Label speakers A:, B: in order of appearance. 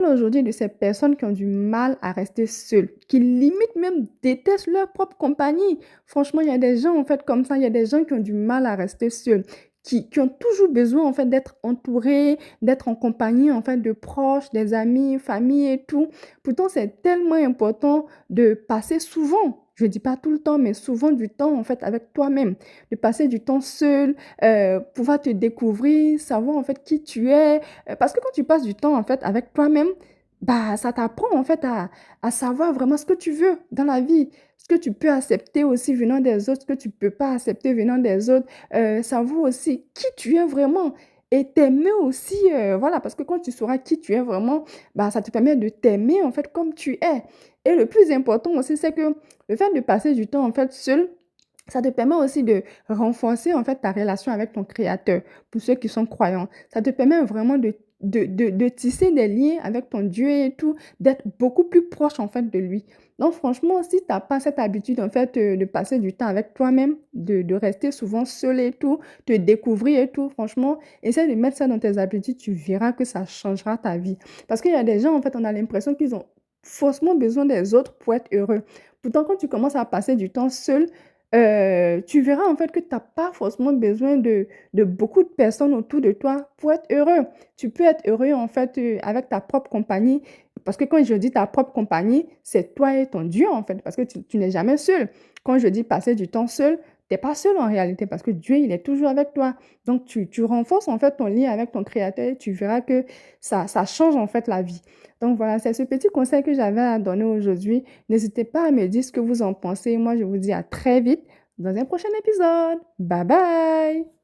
A: Aujourd'hui de ces personnes qui ont du mal à rester seules, qui limite même détestent leur propre compagnie. Franchement, il y a des gens en fait comme ça, il y a des gens qui ont du mal à rester seuls, qui ont toujours besoin en fait d'être entourés, d'être en compagnie en fait de proches, des amis, famille et tout. Pourtant, c'est tellement important de passer souvent, je dis pas tout le temps, mais souvent du temps en fait avec toi-même, de passer du temps seul, pouvoir te découvrir, savoir en fait qui tu es, parce que quand tu passes du temps, en fait, avec toi-même, bah, ça t'apprend, en fait, à savoir vraiment ce que tu veux dans la vie, ce que tu peux accepter aussi venant des autres, ce que tu peux pas accepter venant des autres, savoir aussi qui tu es vraiment et t'aimer aussi, voilà, parce que quand tu sauras qui tu es vraiment, bah, ça te permet de t'aimer, en fait, comme tu es. Et le plus important aussi, c'est que le fait de passer du temps, en fait, seul, ça te permet aussi de renforcer en fait ta relation avec ton créateur, pour ceux qui sont croyants. Ça te permet vraiment de tisser des liens avec ton Dieu et tout, d'être beaucoup plus proche en fait de lui. Donc franchement, si tu n'as pas cette habitude en fait de passer du temps avec toi-même, de rester souvent seul et tout, te découvrir et tout, franchement, essaie de mettre ça dans tes habitudes, tu verras que ça changera ta vie. Parce qu'il y a des gens en fait, on a l'impression qu'ils ont forcément besoin des autres pour être heureux. Pourtant, quand tu commences à passer du temps seul, tu verras en fait que tu n'as pas forcément besoin de beaucoup de personnes autour de toi pour être heureux. Tu peux être heureux en fait avec ta propre compagnie. Parce que quand je dis ta propre compagnie, c'est toi et ton Dieu en fait. Parce que tu n'es jamais seul. Quand je dis passer du temps seul, tu n'es pas seul en réalité parce que Dieu, il est toujours avec toi. Donc, tu renforces en fait ton lien avec ton Créateur et tu verras que ça change en fait la vie. Donc voilà, c'est ce petit conseil que j'avais à donner aujourd'hui. N'hésitez pas à me dire ce que vous en pensez. Moi, je vous dis à très vite dans un prochain épisode. Bye bye!